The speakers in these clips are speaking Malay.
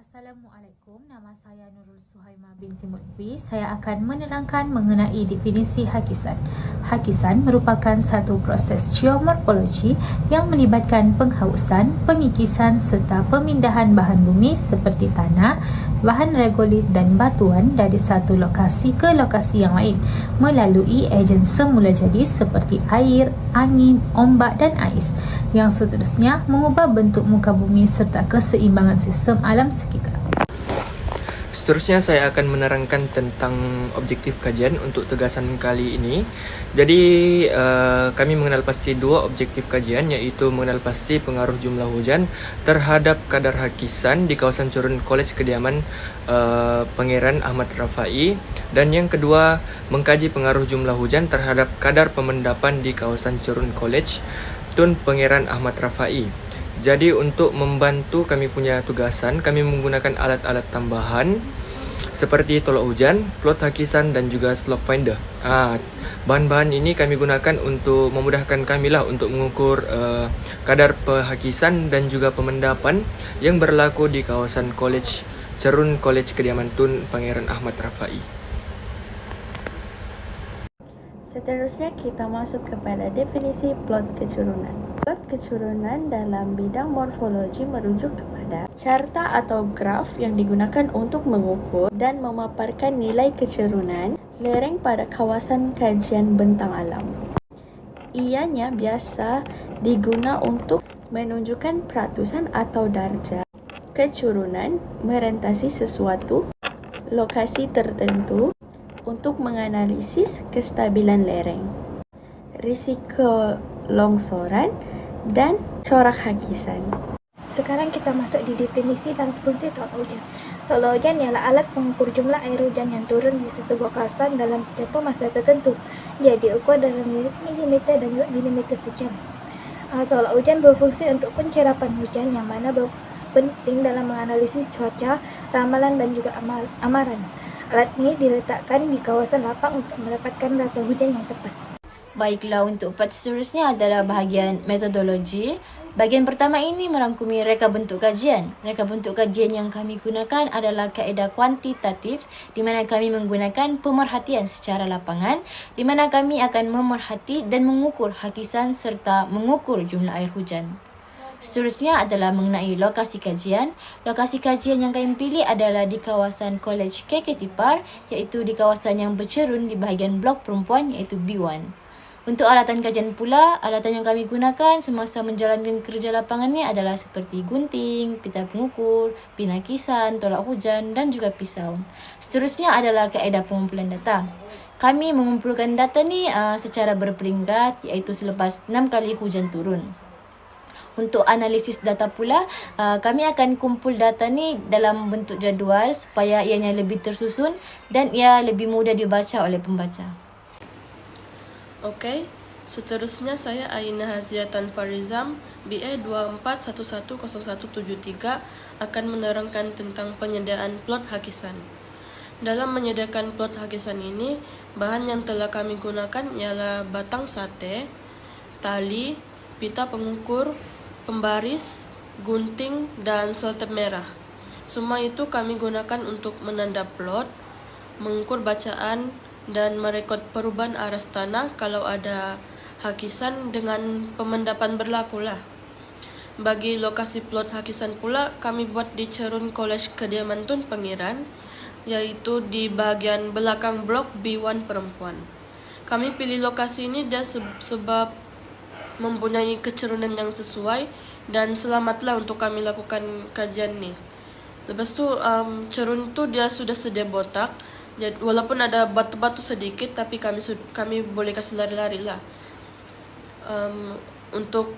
Assalamualaikum, nama saya Nurul Suhaimah binti Mutfi. Saya akan menerangkan mengenai definisi hakisan. Hakisan merupakan satu proses geomorfologi yang melibatkan penghausan, pengikisan serta pemindahan bahan bumi seperti tanah, bahan regolit dan batuan dari satu lokasi ke lokasi yang lain melalui ejen semula jadi seperti air, angin, ombak dan ais yang seterusnya mengubah bentuk muka bumi serta keseimbangan sistem alam sekitar. Seterusnya saya akan menerangkan tentang objektif kajian untuk tegasan kali ini. Jadi kami mengenal pasti dua objektif kajian, yaitu mengenal pasti pengaruh jumlah hujan terhadap kadar hakisan di kawasan Cerun College kediaman Pangeran Ahmad Rafai, dan yang kedua mengkaji pengaruh jumlah hujan terhadap kadar pemendapan di kawasan Cerun College Tun Pangeran Ahmad Rafai. Jadi untuk membantu kami punya tugasan, kami menggunakan alat-alat tambahan seperti tolak hujan, plot hakisan dan juga slope finder. Bahan-bahan ini kami gunakan untuk memudahkan kami lah untuk mengukur kadar pehakisan dan juga pemendapan yang berlaku di kawasan College Cerun College kediaman Tun Pangeran Ahmad Rafai. Seterusnya kita masuk kepada definisi plot kecurunan. Plot kecurunan dalam bidang morfologi merujuk kepada carta atau graf yang digunakan untuk mengukur dan memaparkan nilai kecurunan lereng pada kawasan kajian bentang alam. Ianya biasa diguna untuk menunjukkan peratusan atau darjah kecurunan merentasi sesuatu lokasi tertentu untuk menganalisis kestabilan lereng, risiko longsoran, dan corak hakisan. Sekarang kita masuk di definisi dan fungsi tolak hujan. Tolak hujan ialah alat pengukur jumlah air hujan yang turun di sebuah kawasan dalam tempoh masa tertentu. Dia diukur dalam unit milimeter dan juga milimeter sejam. Tolak hujan berfungsi untuk pencerapan hujan yang mana penting dalam menganalisis cuaca, ramalan dan juga amaran. Alat ini diletakkan di kawasan lapang untuk mendapatkan data hujan yang tepat. Baiklah, untuk part seterusnya adalah bahagian metodologi. Bahagian pertama ini merangkumi reka bentuk kajian. Reka bentuk kajian yang kami gunakan adalah kaedah kuantitatif, di mana kami menggunakan pemerhatian secara lapangan, di mana kami akan memerhati dan mengukur hakisan serta mengukur jumlah air hujan. Seterusnya adalah mengenai lokasi kajian. Lokasi kajian yang kami pilih adalah di kawasan College KK Tipar, iaitu di kawasan yang bercerun di bahagian blok perempuan, iaitu B1. Untuk alatan kajian pula, alatan yang kami gunakan semasa menjalankan kerja lapangannya adalah seperti gunting, pita pengukur, pinakisan, tolak hujan dan juga pisau. Seterusnya adalah kaedah pengumpulan data. Kami mengumpulkan data ni secara berperingkat, iaitu selepas 6 kali hujan turun. Untuk analisis data pula, kami akan kumpul data ni dalam bentuk jadual supaya ianya lebih tersusun dan ia lebih mudah dibaca oleh pembaca. Okey, seterusnya saya Aina Haziatan Farizam, BA 24110173 akan menerangkan tentang penyediaan plot hakisan. Dalam menyediakan plot hakisan ini, bahan yang telah kami gunakan ialah batang sate, tali, pita pengukur, pembaris, gunting, dan selotip merah. Semua itu kami gunakan untuk menanda plot, mengukur bacaan, dan merekod perubahan aras tanah kalau ada hakisan dengan pemendapan berlaku lah. Bagi lokasi plot hakisan pula, kami buat di Cerun College kediaman Tun Pangeran, yaitu di bahagian belakang blok B1 perempuan. Kami pilih lokasi ini dia sebab mempunyai kecerunan yang sesuai dan selamatlah untuk kami lakukan kajian ni. Lepas tu cerun tu dia sudah sedia botak, jadi walaupun ada batu-batu sedikit tapi kami boleh kasih lari-lari lah. Untuk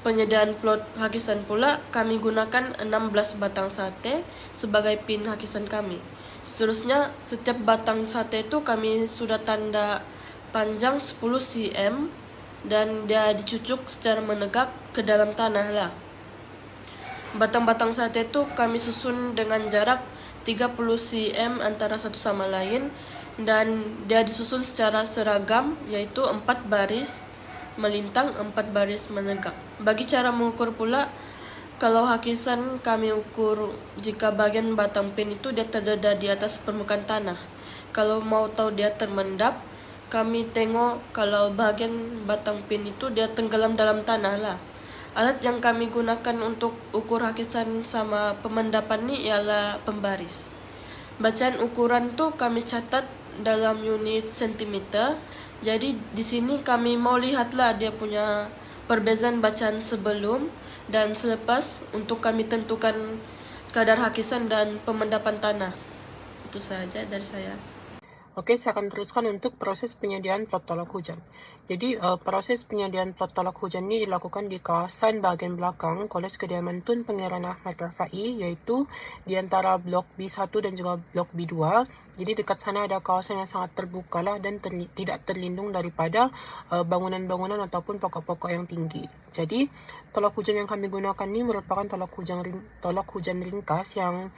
penyediaan plot hakisan pula kami gunakan 16 batang sate sebagai pin hakisan kami. Seterusnya setiap batang sate itu kami sudah tanda panjang 10 cm dan dia dicucuk secara menegak ke dalam tanah lah. Batang-batang sate itu kami susun dengan jarak 30 cm antara satu sama lain dan dia disusun secara seragam, yaitu 4 baris melintang, 4 baris menegak. Bagi cara mengukur pula, Kalau hakisan kami ukur jika bagian batang pin itu dia terdedah di atas permukaan tanah. Kalau mau tahu dia termendap, kami tengok kalau bagian batang pin itu dia tenggelam dalam tanah lah. Alat yang kami gunakan untuk ukur hakisan sama pemendapan ni ialah pembaris. Bacaan ukuran tu kami catat dalam unit sentimeter. Jadi di sini kami mau lihatlah dia punya perbezaan bacaan sebelum dan selepas untuk kami tentukan kadar hakisan dan pemendapan tanah. Itu saja dari saya. Oke, saya akan teruskan untuk proses penyediaan plot tolak hujan. Jadi, proses penyediaan plot tolak hujan ini dilakukan di kawasan bahagian belakang Kolej Kediaman Tun Pangeran Ahmad Rafai, iaitu di antara blok B1 dan juga blok B2. Jadi, dekat sana ada kawasan yang sangat terbuka lah dan tidak terlindung daripada bangunan-bangunan ataupun pokok-pokok yang tinggi. Jadi, tolak hujan yang kami gunakan ini merupakan tolak hujan ringkas yang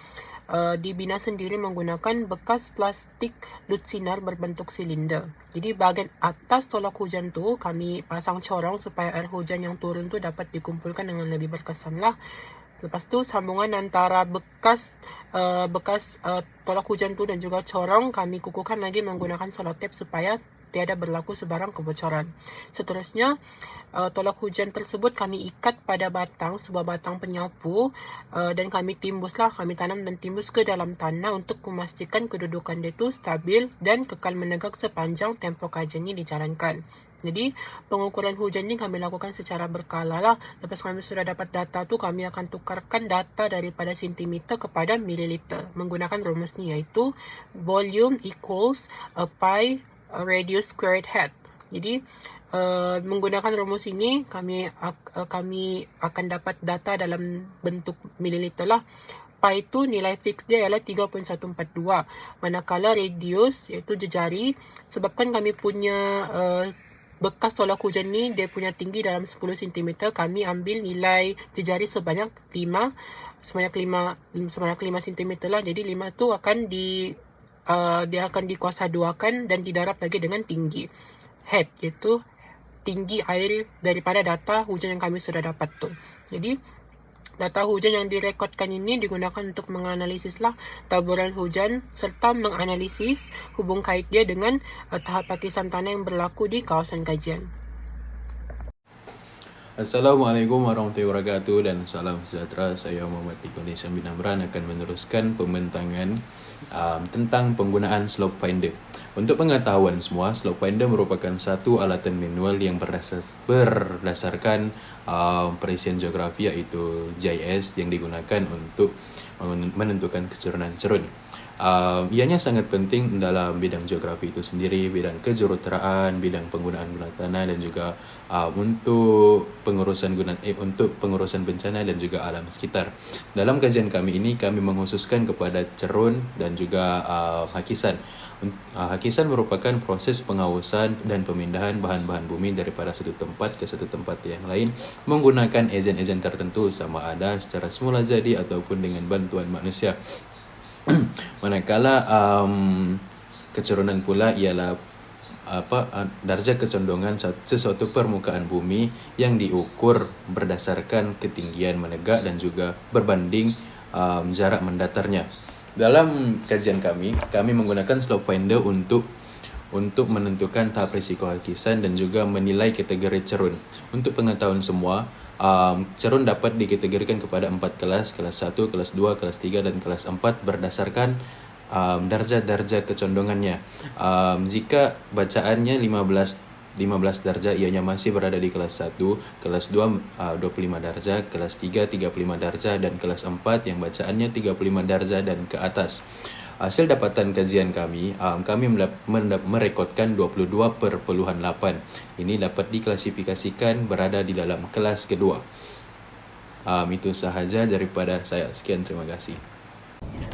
dibina sendiri menggunakan bekas plastik dut sinar berbentuk silinder. Jadi bahagian atas tolak hujan tu kami pasang corong supaya air hujan yang turun tu dapat dikumpulkan dengan lebih berkesan lah. Lepas tu sambungan antara bekas tolak hujan tu dan juga corong kami kukuhkan lagi menggunakan selotip supaya tiada berlaku sebarang kebocoran. Seterusnya, tolak hujan tersebut kami ikat pada sebuah batang penyapu dan kami tanam dan timbus ke dalam tanah untuk memastikan kedudukan dia itu stabil dan kekal menegak sepanjang tempoh kajian ini dijalankan. Jadi, pengukuran hujan ini kami lakukan secara berkala lah. Lepas kami sudah dapat data tu, kami akan tukarkan data daripada sentimeter kepada mililiter menggunakan rumus ni, iaitu volume equals pi radius squared head. Jadi menggunakan rumus ini kami akan dapat data dalam bentuk mililiter lah. Pi itu nilai fix dia ialah 3.142, manakala radius iaitu jejari, sebabkan kami punya bekas tolak hujan ni dia punya tinggi dalam 10 cm, kami ambil nilai jejari sebanyak 5 cm lah. Jadi 5 tu akan dia akan dikuasa duakan dan didarab lagi dengan tinggi head, iaitu tinggi air daripada data hujan yang kami sudah dapat tu. Jadi data hujan yang direkodkan ini digunakan untuk menganalisis lah taburan hujan serta menganalisis hubung kait dia dengan tahap hakisan tanah yang berlaku di kawasan kajian. Assalamualaikum warahmatullahi wabarakatuh dan salam sejahtera. Saya Muhammad Ikhwan bin Amran akan meneruskan pembentangan tentang penggunaan slope finder. Untuk pengetahuan semua, slope finder merupakan satu alatan manual yang berdasarkan perisian geografi, iaitu GIS, yang digunakan untuk menentukan kecurunan cerun. Ianya sangat penting dalam bidang geografi itu sendiri, bidang kejuruteraan, bidang penggunaan guna tanah dan juga untuk pengurusan bencana dan juga alam sekitar. Dalam kajian kami ini, kami mengkhususkan kepada cerun dan juga hakisan. Hakisan merupakan proses pengawasan dan pemindahan bahan-bahan bumi daripada satu tempat ke satu tempat yang lain menggunakan ejen-ejen tertentu, sama ada secara semula jadi ataupun dengan bantuan manusia. Manakala kecurunan pula ialah darjah kecondongan sesuatu permukaan bumi yang diukur berdasarkan ketinggian menegak dan juga berbanding jarak mendatarnya. Dalam kajian kami menggunakan slope finder untuk menentukan tahap risiko hakisan dan juga menilai kategori cerun. Untuk pengetahuan semua, cerun dapat dikategorikan kepada 4 kelas 1, kelas 2, kelas 3 dan kelas 4 berdasarkan darjah-darjah kecondongannya. Jika bacaannya 15 darjah, ianya masih berada di kelas 1, kelas 2 25 darjah, kelas 3 35 darjah dan kelas 4 yang bacaannya 35 darjah dan ke atas. Hasil dapatan kajian kami merekodkan 22.8. Ini dapat diklasifikasikan berada di dalam kelas kedua. Itu sahaja daripada saya. Sekian, terima kasih.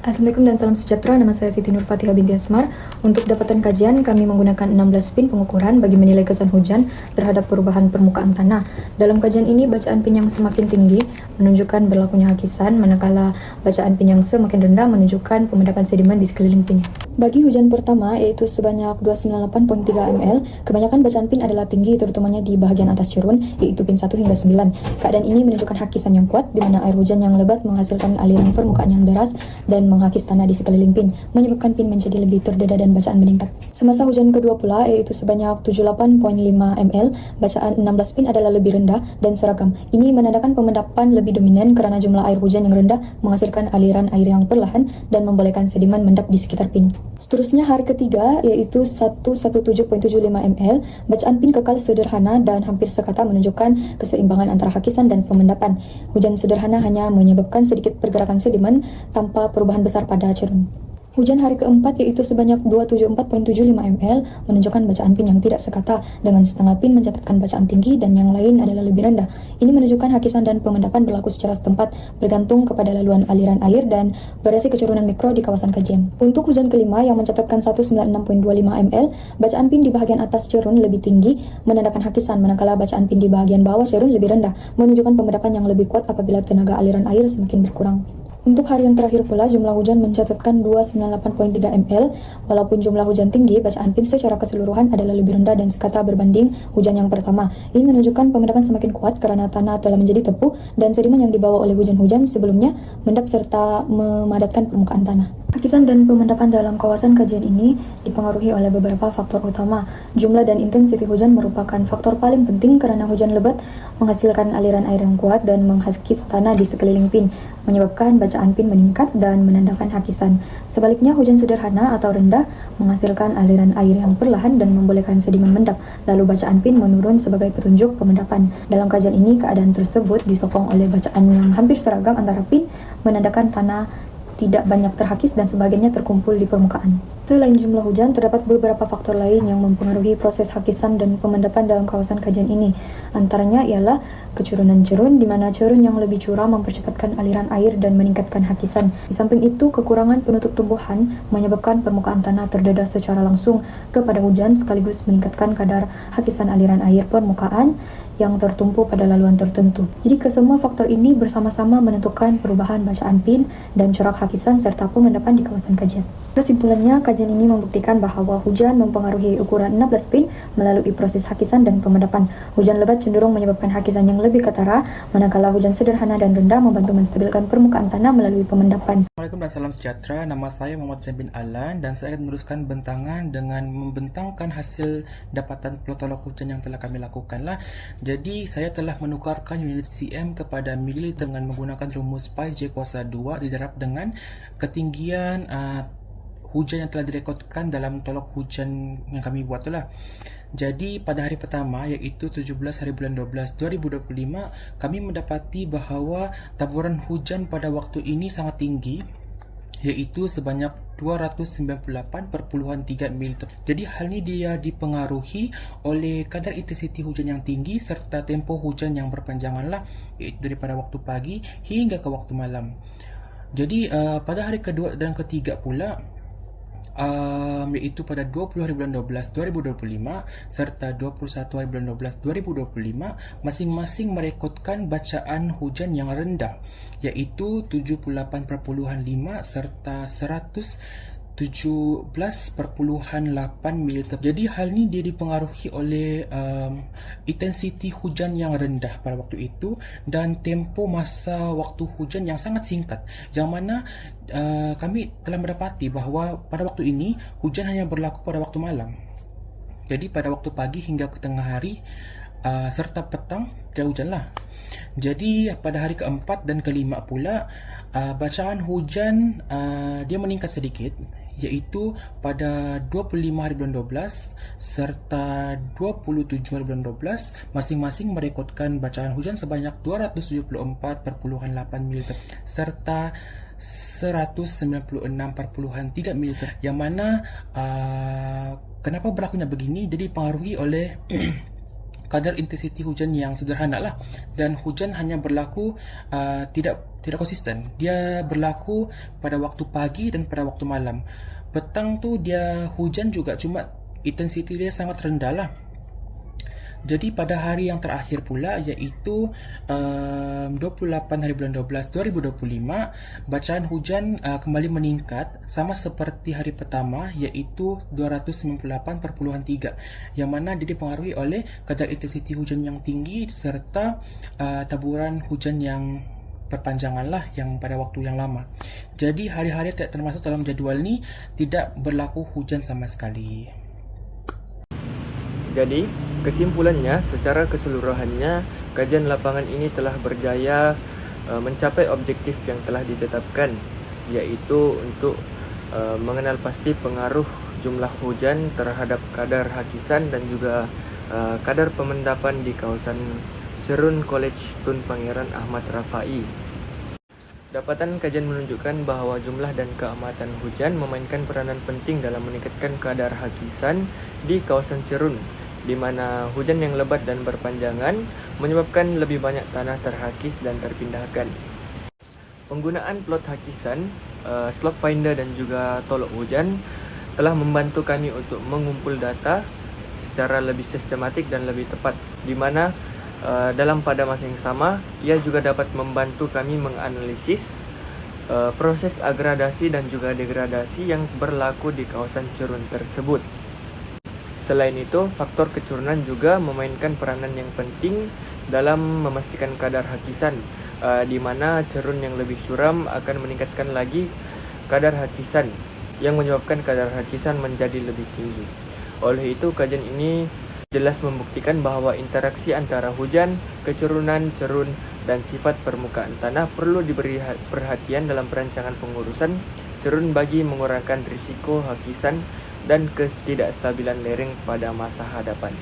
Assalamualaikum dan salam sejahtera. Nama saya Siti Nur Fatihah binti Asmar. Untuk dapatan kajian, kami menggunakan 16 pin pengukuran bagi menilai kesan hujan terhadap perubahan permukaan tanah. Dalam kajian ini, bacaan pin yang semakin tinggi menunjukkan berlakunya hakisan, manakala bacaan pin yang semakin rendah menunjukkan pemendapan sedimen di sekeliling pin. Bagi hujan pertama, yaitu sebanyak 298.3 ml, kebanyakan bacaan pin adalah tinggi, terutamanya di bahagian atas cerun, yaitu pin 1 hingga 9. Keadaan ini menunjukkan hakisan yang kuat, di mana air hujan yang lebat menghasilkan aliran permukaan yang deras dan menghakis tanah di sekeliling pin, menyebabkan pin menjadi lebih terdedah dan bacaan meningkat. Semasa hujan kedua pula, yaitu sebanyak 78.5 ml, bacaan 16 pin adalah lebih rendah dan seragam. Ini menandakan pemendapan lebih dominan kerana jumlah air hujan yang rendah menghasilkan aliran air yang perlahan dan membolehkan sedimen mendap di sekitar pin. Seterusnya hari ketiga, yaitu 117.75 ml, bacaan pin kekal sederhana dan hampir sekata menunjukkan keseimbangan antara hakisan dan pemendapan. Hujan sederhana hanya menyebabkan sedikit pergerakan sedimen tanpa perubahan besar pada cerun. Hujan hari keempat, yaitu sebanyak 274.75 ml, menunjukkan bacaan pin yang tidak sekata, dengan setengah pin mencatatkan bacaan tinggi dan yang lain adalah lebih rendah. Ini menunjukkan hakisan dan pemendapan berlaku secara setempat, bergantung kepada laluan aliran air dan variasi kecurunan mikro di kawasan kajian. Untuk hujan kelima yang mencatatkan 196.25 ml, bacaan pin di bahagian atas cerun lebih tinggi, menandakan hakisan, manakala bacaan pin di bahagian bawah cerun lebih rendah, menunjukkan pemendapan yang lebih kuat apabila tenaga aliran air semakin berkurang. Untuk hari yang terakhir pula, jumlah hujan mencatatkan 298.3 ml. Walaupun jumlah hujan tinggi, bacaan pin secara keseluruhan adalah lebih rendah dan sekata berbanding hujan yang pertama. Ini menunjukkan pemendapan semakin kuat kerana tanah telah menjadi tepu dan sedimen yang dibawa oleh hujan-hujan sebelumnya mendap serta memadatkan permukaan tanah. Hakisan dan pemendapan dalam kawasan kajian ini dipengaruhi oleh beberapa faktor utama. Jumlah dan intensiti hujan merupakan faktor paling penting kerana hujan lebat menghasilkan aliran air yang kuat dan menghakis tanah di sekeliling pin, menyebabkan bacaan pin meningkat dan menandakan hakisan. Sebaliknya, hujan sederhana atau rendah menghasilkan aliran air yang perlahan dan membolehkan sedimen mendap, lalu bacaan pin menurun sebagai petunjuk pemendapan. Dalam kajian ini, keadaan tersebut disokong oleh bacaan yang hampir seragam antara pin, menandakan tanah tidak banyak terhakis dan sebagainya terkumpul di permukaan. Selain jumlah hujan, terdapat beberapa faktor lain yang mempengaruhi proses hakisan dan pemendapan dalam kawasan kajian ini. Antaranya ialah kecurunan cerun, di mana cerun yang lebih curam mempercepatkan aliran air dan meningkatkan hakisan. Di samping itu, kekurangan penutup tumbuhan menyebabkan permukaan tanah terdedah secara langsung kepada hujan sekaligus meningkatkan kadar hakisan aliran air permukaan yang tertumpu pada laluan tertentu. Jadi kesemua faktor ini bersama-sama menentukan perubahan bacaan pin dan corak hakisan serta pemendapan di kawasan kajian. Kesimpulannya, kajian ini membuktikan bahawa hujan mempengaruhi ukuran 16 pin melalui proses hakisan dan pemendapan. Hujan lebat cenderung menyebabkan hakisan yang lebih ketara, manakala hujan sederhana dan rendah membantu menstabilkan permukaan tanah melalui pemendapan. Assalamualaikum dan salam sejahtera. Nama saya Muhammad Zain bin Alan dan saya akan meneruskan bentangan dengan membentangkan hasil dapatan protolog hujan yang telah kami lakukan lah. Jadi saya telah menukarkan unit cm kepada mililiter dengan menggunakan rumus pi j kuasa 2 diterap dengan ketinggian hujan yang telah direkodkan dalam tolok hujan yang kami buat itulah. Jadi pada hari pertama, iaitu 17 hari bulan 12 2025, kami mendapati bahawa taburan hujan pada waktu ini sangat tinggi, iaitu sebanyak 298.3 mm. Jadi hal ini dia dipengaruhi oleh kadar intensiti hujan yang tinggi serta tempoh hujan yang berpanjangan lah, iaitu daripada waktu pagi hingga ke waktu malam. Jadi pada hari kedua dan ketiga pula, iaitu pada 20 hari bulan 12 2025 serta 21 hari bulan 12 2025, masing-masing merekodkan bacaan hujan yang rendah, iaitu 78.5 serta 117.8 mm. Jadi hal ini dia dipengaruhi oleh intensiti hujan yang rendah pada waktu itu dan tempo masa waktu hujan yang sangat singkat, yang mana kami telah mendapati bahawa pada waktu ini hujan hanya berlaku pada waktu malam. Jadi pada waktu pagi hingga ke tengah hari serta petang tidak hujanlah. Jadi pada hari keempat dan kelima pula, bacaan hujan dia meningkat sedikit, iaitu pada 25 hari bulan 12 serta 27 hari bulan 12 masing-masing merekodkan bacaan hujan sebanyak 274.8 mm serta 196.3 mm, yang mana kenapa berlakunya begini, jadi dipengaruhi oleh kadar intensiti hujan yang sederhana lah, dan hujan hanya berlaku tidak konsisten. Dia berlaku pada waktu pagi dan pada waktu malam. Petang tu dia hujan juga, cuma intensiti dia sangat rendah lah. Jadi pada hari yang terakhir pula, iaitu 28 hari bulan 12 2025, bacaan hujan kembali meningkat sama seperti hari pertama, iaitu 298.3, yang mana dia dipengaruhi oleh kadar intensiti hujan yang tinggi serta taburan hujan yang perpanjangan lah yang pada waktu yang lama. Jadi hari-hari yang tidak termasuk dalam jadual ni tidak berlaku hujan sama sekali. Jadi, kesimpulannya, secara keseluruhannya, kajian lapangan ini telah berjaya mencapai objektif yang telah ditetapkan, iaitu untuk mengenal pasti pengaruh jumlah hujan terhadap kadar hakisan dan juga kadar pemendapan di kawasan Cerun College Tun Pangeran Ahmad Rafai. Dapatan kajian menunjukkan bahawa jumlah dan keamatan hujan memainkan peranan penting dalam meningkatkan kadar hakisan di kawasan Cerun, di mana hujan yang lebat dan berpanjangan menyebabkan lebih banyak tanah terhakis dan terpindahkan. Penggunaan plot hakisan, slope finder dan juga tolok hujan telah membantu kami untuk mengumpul data secara lebih sistematik dan lebih tepat, di mana dalam pada masa yang sama, ia juga dapat membantu kami menganalisis proses agradasi dan juga degradasi yang berlaku di kawasan Cerun tersebut. Selain itu, faktor kecurunan juga memainkan peranan yang penting dalam memastikan kadar hakisan, di mana cerun yang lebih curam akan meningkatkan lagi kadar hakisan, yang menyebabkan kadar hakisan menjadi lebih tinggi. Oleh itu, kajian ini jelas membuktikan bahawa interaksi antara hujan, kecurunan, cerun, dan sifat permukaan tanah perlu diberi perhatian dalam perancangan pengurusan cerun bagi mengurangkan risiko hakisan dan ketidakstabilan lereng pada masa hadapan.